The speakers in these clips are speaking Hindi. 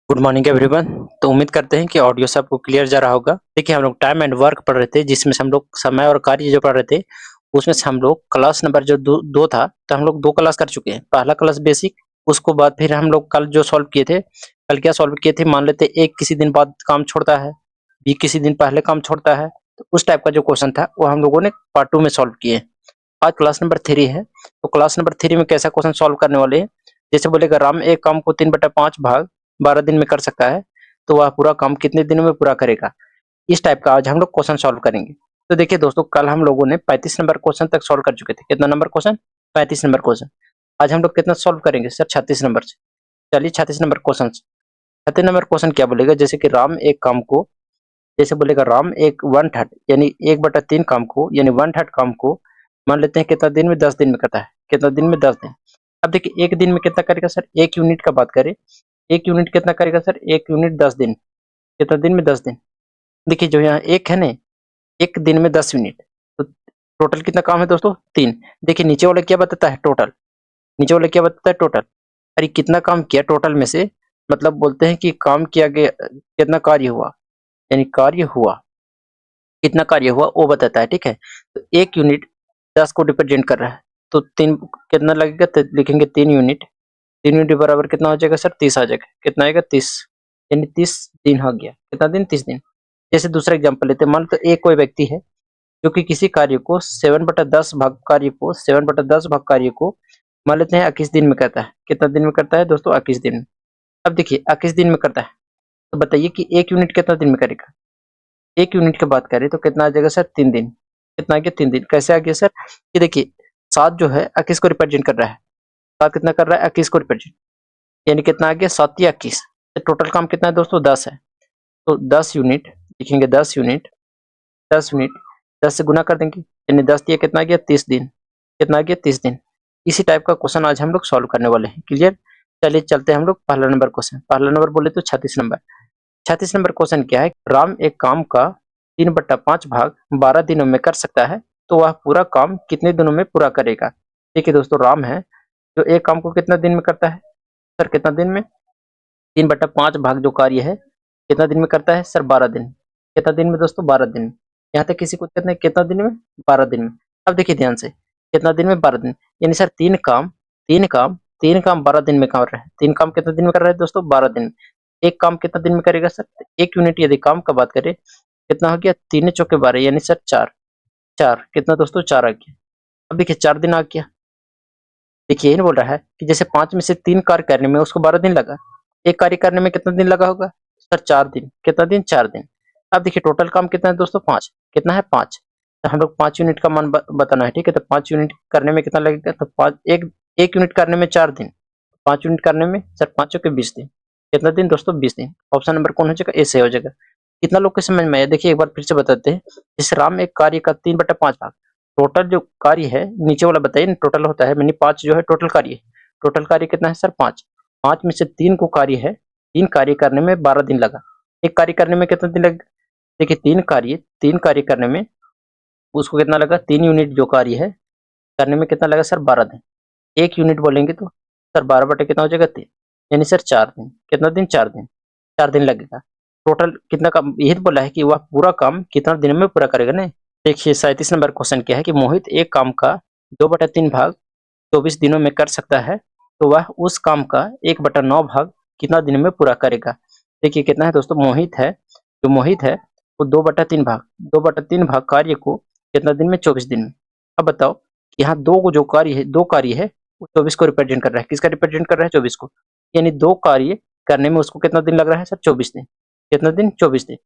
Good morning everyone. तो उम्मीद करते हैं कि ऑडियो से आपको क्लियर जा रहा होगा। देखिए, हम लोग टाइम एंड वर्क पढ़ रहे थे, जिसमें से हम लोग समय और कार्य जो पढ़ रहे थे, उसमें से हम लोग क्लास नंबर जो दो था, तो हम लोग 2 क्लास कर चुके हैं। पहला क्लास बेसिक, उसको बाद फिर हम लोग कल जो सॉल्व किए थे, कल क्या सॉल्व किए थे, मान लेते हैं A किसी दिन बाद काम छोड़ता है, B किसी दिन पहले काम छोड़ता है, तो उस टाइप का जो क्वेश्चन था वो हम लोगों ने पार्ट 2 में सॉल्व किए। आज क्लास नंबर 3 है, तो क्लास नंबर 3 में कैसा क्वेश्चन सॉल्व करने वाले हैं। जैसे बोलेगा राम एक काम को 3/5 भाग 12 दिन में कर सकता है, तो वह पूरा काम कितने दिनों में पूरा करेगा। इस टाइप का आज हम लोग क्वेश्चन सॉल्व करेंगे। तो देखिए दोस्तों, कल हम लोगों ने 35 नंबर क्वेश्चन तक सॉल्व कर चुके थे। कितना नंबर क्वेश्चन? 35 number question. आज हम लोग कितना सॉल्व करेंगे सर? 36 नंबर से। चलिए 36 नंबर क्वेश्चन। 36 नंबर क्वेश्चन क्या बोलेगा, जैसे कि राम एक काम को, जैसे बोलेगा राम एक 1/3 यानी 1/3 काम को, यानी 1/3 काम को मान लेते हैं कितना दिन में? 10 दिन में करता है। कितना दिन में? 10 दिन। अब देखिए एक दिन में कितना करेगा सर? 1 यूनिट का बात करें, 1 यूनिट कितना करेगा सर? 1 यूनिट 10 दिन। कितना दिन में? 10 दिन। देखिए जो यहाँ 1 है ना, 1 दिन में 10 यूनिट, तो टोटल कितना काम है दोस्तों? 3। देखिए नीचे वाला क्या बताता है? टोटल। नीचे वाला क्या बताता है? टोटल। अरे कितना काम किया टोटल में से, मतलब बोलते हैं कि काम किया गया, कितना कार्य हुआ, यानी कार्य हुआ, कितना कार्य हुआ वो बताता है। ठीक है, तो 1 यूनिट 10 को रिप्रेजेंट कर रहा है, तो 3 कितना लगेगा? तो लिखेंगे 3 यूनिट। 3 यूनिट बराबर कितना हो जाएगा सर? 30 आ जाएगा। कितना आएगा? 30, यानी 30 दिन हो गया। कितना दिन? 30 दिन। जैसे दूसरा एग्जांपल लेते हैं, मान लो तो एक कोई व्यक्ति है जो कि किसी कार्य को 7/10 भाग कार्य को 7/10 भाग कार्य को मान लेते हैं 21 दिन में करता है। कितना दिन में करता है दोस्तों? 21 दिन में। अब देखिए 21 दिन में करता है, तो बताइए कि 1 यूनिट कितना दिन में करेगा? 1 यूनिट की बात करें तो कितना आ जाएगा सर? 3 दिन। कितना आ गया? 3 दिन। कैसे आ गया सर? ये देखिए 7 जो है 21 को रिप्रेजेंट कर रहा है। 7 कितना कर रहा है? 21 को रिप्रेजेंट, यानी कितना आ गया? 7 या 21। तो टोटल काम कितना है दोस्तों? 10 है। तो 10 यूनिट लिखेंगे, 10 यूनिट, 10 यूनिट 10 से गुना कर देंगे, यानी 10 दिया कितना आ गया? 30 दिन। कितना आ गया? 30 दिन। इसी टाइप का क्वेश्चन आज हम लोग सॉल्व करने वाले हैं। क्लियर? चलिए चलते हैं हम लोग पहला नंबर क्वेश्चन। पहला नंबर बोले तो 36 नंबर। 36 नंबर क्वेश्चन क्या है? राम एक काम का 3/5 भाग 12 दिनों में कर सकता है, तो वह पूरा काम कितने दिनों में पूरा करेगा। देखिए दोस्तों, राम है जो एक काम को कितना दिन में करता है सर? कितना दिन में? 3/5 भाग जो कार्य है कितना दिन में करता है सर? 12 दिन। कितना दिन में दोस्तों? 12 दिन। यहाँ तक किसी को कितने कितना दिन में? 12 दिन में। अब देखिए ध्यान से, कितना दिन में? 12 दिन। यानी सर तीन काम 12 दिन में कर रहा है। 3 काम कितना दिन में कर रहा है दोस्तों? 12 दिन में। एक काम कितना दिन में करेगा सर? 1 यूनिट यदि काम का बात करें, कितना हो गया? 3 चौके 12, यानी सर 4। 4 कितना दोस्तों? 4 आ गया। अब देखिए 4 दिन आ गया। देखिए यही बोल रहा है कि जैसे 5 में से 3 कार्य करने में उसको 12 दिन लगा, एक कार्य करने में कितना दिन लगा होगा सर? 4 दिन। कितना दिन? 4 दिन। अब देखिए टोटल काम कितना है दोस्तों? 5। कितना है? 5। तो हम लोग 5 यूनिट का मान बताना है। ठीक है, तो 5 यूनिट करने में कितना लगेगा? तो 5 एक यूनिट करने में 4 दिन, 5 यूनिट करने में सर 5 चौके 20 दिन। कितना दिन दोस्तों? 20 दिन। ऑप्शन नंबर कौन हो जाएगा? ए सही हो जाएगा। कितना लोग के समझ में आया? देखिए एक बार फिर से बताते हैं। इस राम एक कार्य का 3/5 भाग, टोटल जो कार्य है नीचे वाला बताइए ना, टोटल होता है यानी 5 जो है टोटल कार्य है। टोटल कार्य कितना है सर? 5। 5 में से 3 को कार्य है, 3 कार्य करने में 12 दिन लगा। एक कार्य करने में कितना दिन लगा? देखिए 3 कार्य करने में उसको कितना लगा? 3 यूनिट जो कार्य है करने में कितना लगा सर? 12 दिन। 1 यूनिट बोलेंगे तो सर 12 बटे कितना हो जाएगा? 3, यानी सर 4 दिन। कितना दिन? 4 दिन। 4 दिन लगेगा। टोटल कितना काम, यही तो बोला है कि वह पूरा काम कितना दिन में पूरा करेगा ना। देखिए 37 नंबर क्वेश्चन क्या है कि मोहित एक काम का 2/3 भाग 24 दिनों में कर सकता है, तो वह उस काम का 1/9 भाग कितना दिन में पूरा करेगा। देखिए कितना है दोस्तों? मोहित है वो 2/3 भाग कार्य को कितना दिन में? 24 दिन में। अब बताओ कि यहाँ दो कार्य है, वो 24 को रिप्रेजेंट कर रहा है। किसका रिप्रेजेंट कर रहा है? 24 को। यानी 2 कार्य करने में उसको कितना दिन लग रहा है सर? 24 दिन। कितना दिन? 24 दिन।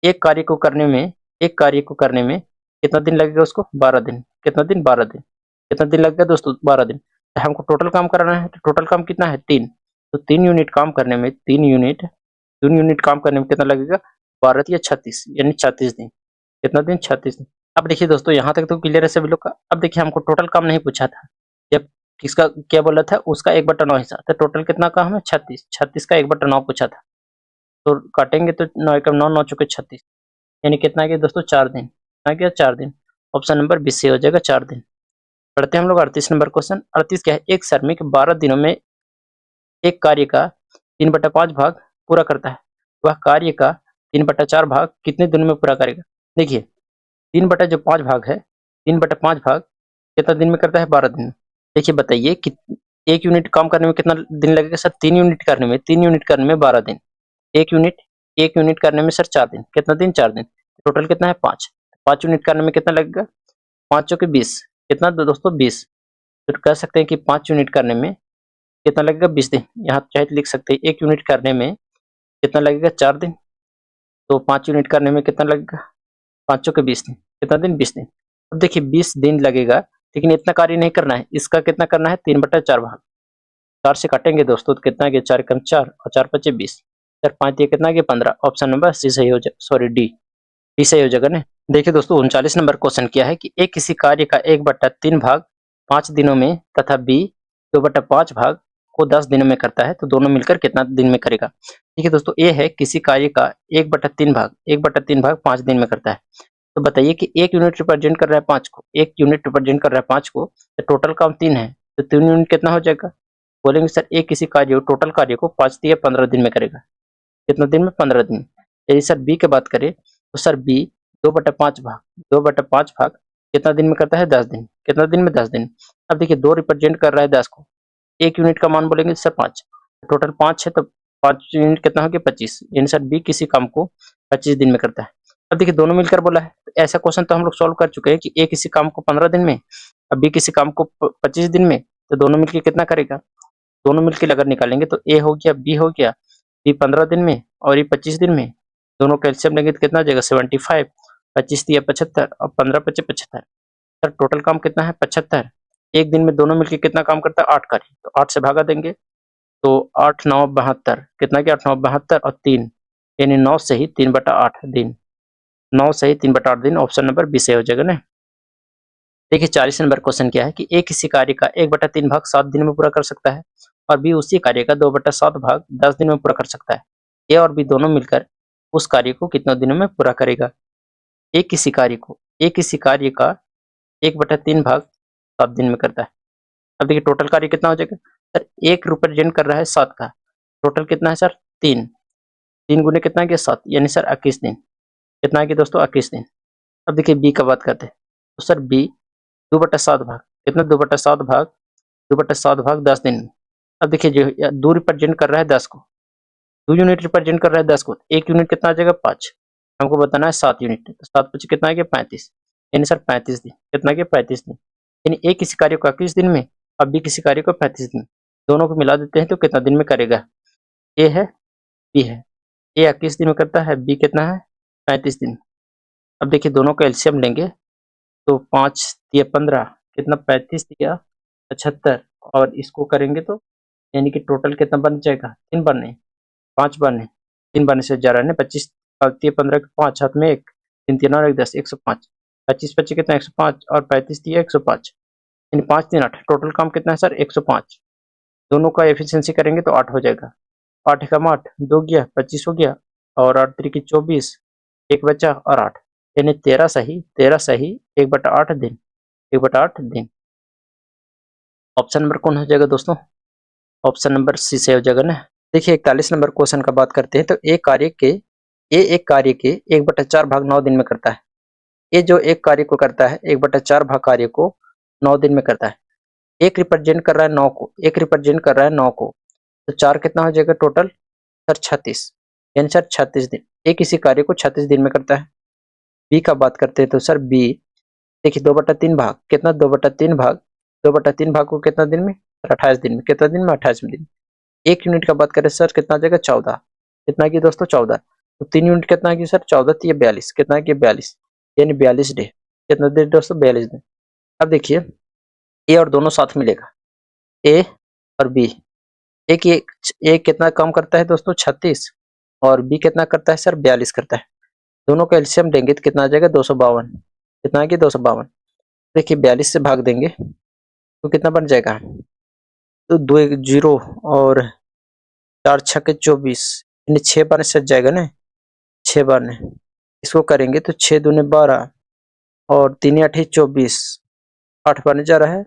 एक कार्य को करने में एक कार्य को करने में कितना दिन लगेगा उसको? 12 दिन। कितना दिन? 12 दिन। कितना दिन लगेगा दोस्तों? 12 दिन। तो हमको टोटल काम कराना है, तो टोटल काम कितना है? 3। तो 3 यूनिट काम करने में 3 यूनिट काम करने में कितना लगेगा? 12 या 36, यानी 36 दिन। कितना दिन? 36 दिन। अब देखिए दोस्तों यहाँ तक तो क्लियर है सभी लोग का। अब देखिए हमको टोटल काम नहीं पूछा था, जब किसका क्या बोला था? उसका 1/9 हिस्सा। तो टोटल कितना काम है? 36। 36 का 1/9 पूछा था, तो काटेंगे तो 9 एकम 9, 9 चौके 36, यानी कितना आ गया दोस्तों? 4 दिन। कितना गया? 4 दिन। ऑप्शन नंबर 20 से हो जाएगा 4 दिन। पढ़ते हैं हम लोग 38 नंबर क्वेश्चन। 38 क्या है? एक श्रमिक 12 दिनों में एक कार्य का 3/5 भाग पूरा करता है वह कार्य का 3/4 भाग कितने दिनों में पूरा करेगा। देखिए 3/5 भाग है, 3/5 भाग कितना दिन में करता है, 12 दिन। देखिए बताइए कि 1 यूनिट काम करने में कितना दिन लगेगा सर, 3 यूनिट करने में, 3 यूनिट करने में 12 दिन। 1 यूनिट 1 यूनिट करने में सर 4 दिन, कितना दिन, 4 दिन। टोटल कितना है 5, 5 यूनिट करने में कितना लगेगा, 5 चौके 20, कितना दोस्तों 20। तो कह सकते हैं कि 5 यूनिट करने में कितना लगेगा, 20 दिन। यहाँ चाहे लिख सकते हैं 1 यूनिट करने में कितना लगेगा, 4 दिन। तो 5 यूनिट करने में कितना लगेगा, 5 चौके 20 दिन, कितना दिन, 20 दिन। अब देखिए 20 दिन लगेगा, लेकिन इतना कार्य नहीं करना है, इसका कितना करना है, 3/4 भाग। 4 से काटेंगे दोस्तों तो कितना गया, 4 कम 4 और 4 पचे 20, 4 5 दिए कितना गया, 15। ऑप्शन नंबर सी सही हो जाएगा, सॉरी डी सही हो जाएगा ना। देखिए दोस्तों 39 नंबर क्वेश्चन क्या है कि ए किसी कार्य का 1/3 भाग 5 दिनों में तथा बी 2/5 भाग को 10 दिनों में करता है, तो दोनों मिलकर कितना दिन में करेगा। ठीक है दोस्तों, ए है किसी कार्य का 1/3 भाग 5 दिन में करता है। तो बताइए कि 1 यूनिट रिप्रेजेंट कर रहा है 5 को, 1 यूनिट रिप्रेजेंट कर रहा है 5 को, तो टोटल काम 3 है, तो 3 यूनिट कितना हो जाएगा। बोलेंगे सर ए किसी कार्य टोटल कार्य को 5 दिए 15 दिन में करेगा, कितना दिन में, 15 दिन। यदि सर बी की बात करें तो सर बी 2/5 भाग कितना दिन में करता है, 10 दिन, कितना दिन में, 10 दिन। अब देखिए 2 रिप्रेजेंट कर रहा है 10 को, 1 यूनिट का मान बोलेंगे सर 5, टोटल 5 है तो 5 यूनिट कितना हो गया, 25। यानी सर बी किसी काम को 25 दिन में करता है। अब देखिए दोनों मिलकर बोला है, तो ऐसा क्वेश्चन तो हम लोग सॉल्व कर चुके हैं कि ए किसी काम को 15 दिन में और बी किसी काम को 25 दिन में, तो दोनों मिलकर कितना करेगा। दोनों मिलकर अगर निकालेंगे तो ए हो गया, बी हो गया, बी 15 दिन में और ये 25 दिन में, दोनों कैल्शियम लेंगे तो कितना आ जाएगा, 75। 25 दिया 75 और 15 पचे 75, सर टोटल काम कितना है, 75। एक दिन में दोनों मिलकर कितना काम करता है, 8 कार्य, तो 8 से भागा देंगे तो 8 9 72, कितना क्या, 8 9 72 और 3, यानी 9 से ही 3/8 दिन, 9 से ही 3/8 दिन। ऑप्शन नंबर बी सही हो जाएगा ना। देखिए 40 नंबर क्वेश्चन क्या है कि ए किसी कार्य का 1/3 भाग 7 दिन में पूरा कर सकता है और बी उसी कार्य का 2/7 भाग 10 दिन में पूरा कर सकता है। ए और बी दोनों मिलकर उस कार्य को कितने दिनों में पूरा करेगा। ए किसी कार्य का 1/3 भाग 7 दिन में करता है। अब देखिए टोटल कार्य कितना हो जाएगा सर, एक रिप्रेजेंट कर रहा है 7 का, टोटल कितना है सर 3, 3 गुने कितना गया 7, यानी सर 21 दिन, कितना गया दोस्तों 21 दिन। अब देखिए बी का बात करते हैं तो सर बी 2/7 भाग, कितना 2/7 भाग 10 दिन में। अब देखिए जो 2 रिप्रेजेंट कर रहा है 10 को, 2 यूनिट रिप्रेजेंट कर रहा है 10 को, 1 यूनिट कितना आ जाएगा 5, हमको बताना है 7 यूनिट, तो 7 पचे कितना आ गया 35, यानी सर 35 दिन, कितना गया 35 दिन। यानी ए किसी कार्य को 21 दिन में और बी किसी कार्य को 35 दिन, दोनों को मिला देते हैं तो कितना दिन में करेगा। ए है, बी है, ए 21 दिन में करता है, बी कितना है 35 दिन। अब देखिए दोनों का एलसीएम लेंगे तो 5 दिया 15, कितना 35 दिया 75 और इसको करेंगे तो यानी कि टोटल कितना बन जाएगा, 3 बनने 5 बनने, 3 बनने से जा रहा है 25 दिए 15 5 हाथ में 1, 3 3 और 1 10, 105। 25 25 कितना 105 और 35 दिया 105, यानी 5 3 8, टोटल काम कितना है सर 105। दोनों का एफिशिएंसी करेंगे तो 8 हो जाएगा, 8 एकम 8, 2 गया 25 हो गया और 8 त्रिकी 24, 1 बचा और 8, यानी 13 सही 1/8 दिन, 1/8 दिन। ऑप्शन नंबर कौन हो जाएगा दोस्तों, ऑप्शन नंबर सी से हो जाएगा ना। देखिए 41 नंबर क्वेश्चन का बात करते हैं तो एक कार्य के 1/4 भाग 9 दिन में करता है। ये जो एक कार्य को करता है 1/4 भाग कार्य को 9 दिन में करता है। एक रिप्रेजेंट कर रहा है 9 को, एक रिप्रेजेंट कर रहा है 9 को, तो 4 कितना हो जाएगा टोटल सर 36, यानी सर 36 दिन। एक किसी कार्य को 36 दिन में करता है। बी का बात करते हैं तो सर बी देखिए 2/3 भाग, कितना 2/3 भाग को कितना दिन में, 28 दिन में, कितना दिन में 28 दिन। एक यूनिट का बात करें सर कितना आ जाएगा 14, कितना की दोस्तों 14, तो 3 यूनिट कितना की सर 14 तो ये 42, कितना की 42, यानी 42 डे, कितना दिन दोस्तों 42 दिन। अब देखिए ए और दोनों साथ मिलेगा, ए और बी, एक कितना काम करता है दोस्तों 36 और बी कितना करता है सर 42 करता है। दोनों का एलसीएम देंगे तो कितना आ जाएगा 252, कितना आ गया 252। देखिए 42 से भाग देंगे तो कितना बन जाएगा, तो 2 1 0 और 4 6 24, यानी 6 बार सज जाएगा ना, 6 बार ने इसको करेंगे तो 6 दूने 12 और 3 8 24, 8 बार जा रहा है,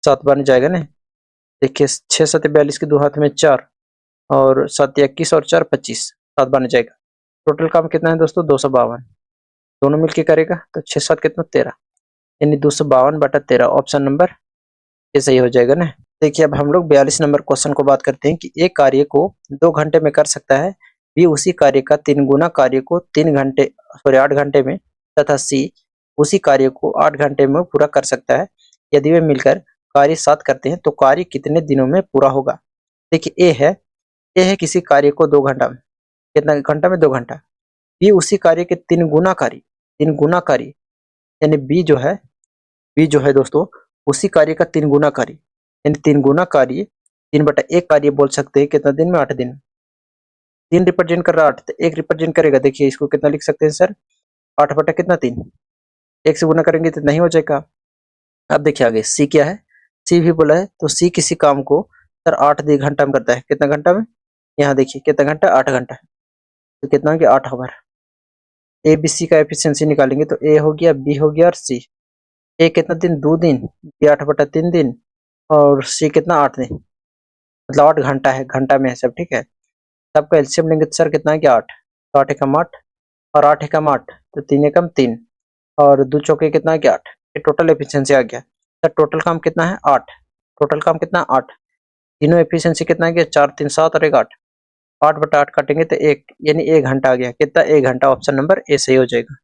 7 बार जाएगा ना। देखिए 6 7 42 के 2 हाथ में 4 और 7 21 और 4 25, 7 बन जाएगा। टोटल काम कितना है दोस्तों 252, दोनों मिलके करेगा तो 6 7 कितना 13, यानी 252/13 ऑप्शन नंबर ये सही हो जाएगा ना। देखिए अब हम लोग 42 नंबर क्वेश्चन को बात करते हैं कि एक कार्य को 2 घंटे में कर सकता है, बी उसी कार्य का 3 गुना कार्य को 8 घंटे में तथा सी उसी कार्य को 8 घंटे में पूरा कर सकता है। यदि वे मिलकर कार्य 7 करते हैं तो कार्य कितने दिनों में पूरा होगा। देखिए ए है किसी कार्य को 2 घंटा में, कितना घंटा में 2 घंटा, बी उसी कार्य के 3 गुना कार्य यानी बी जो है दोस्तों उसी कार्य का 3 गुना कार्य, यानी 3 गुना कार्य 3/1 कार्य बोल सकते हैं कितना दिन में 8 दिन। 3 रिप्रेजेंट कर रहा 8 तो 1 रिप्रेजेंट करेगा, देखिए इसको कितना लिख सकते हैं सर 8 बटा कितना 3, 1 से गुना करेंगे तो नहीं हो जाएगा। अब देखिए आगे सी क्या है, सी भी बोला है तो सी किसी काम को सर 8 घंटा में करता है, कितना घंटा में, यहाँ देखिए कितना घंटा 8 घंटा, तो कितना हो गया 8 आवर। ए बी सी का एफिशिएंसी निकालेंगे तो ए हो गया बी हो गया और सी, ए कितना दिन 2 दिन, बी 8/3 दिन और सी कितना 8 दिन, मतलब 8 घंटा है, घंटा में है सब, ठीक है। सबका एलसीएम लेंगे तो सर कितना है कि 8, तो 8 एकम 8 और 8 एकम 8 तो 3 एकम 3 और 2 चौके कितना है कि 8, ये टोटल एफिशिएंसी आ गया। सर टोटल काम कितना है 8, टोटल काम कितना 8, तीनों एफिशिएंसी कितना है कि 4 3 7 और 1 8, 8/8 काटेंगे तो 1 यानी 1 घंटा आ गया, कितना 1 घंटा, ऑप्शन नंबर ए सही हो जाएगा।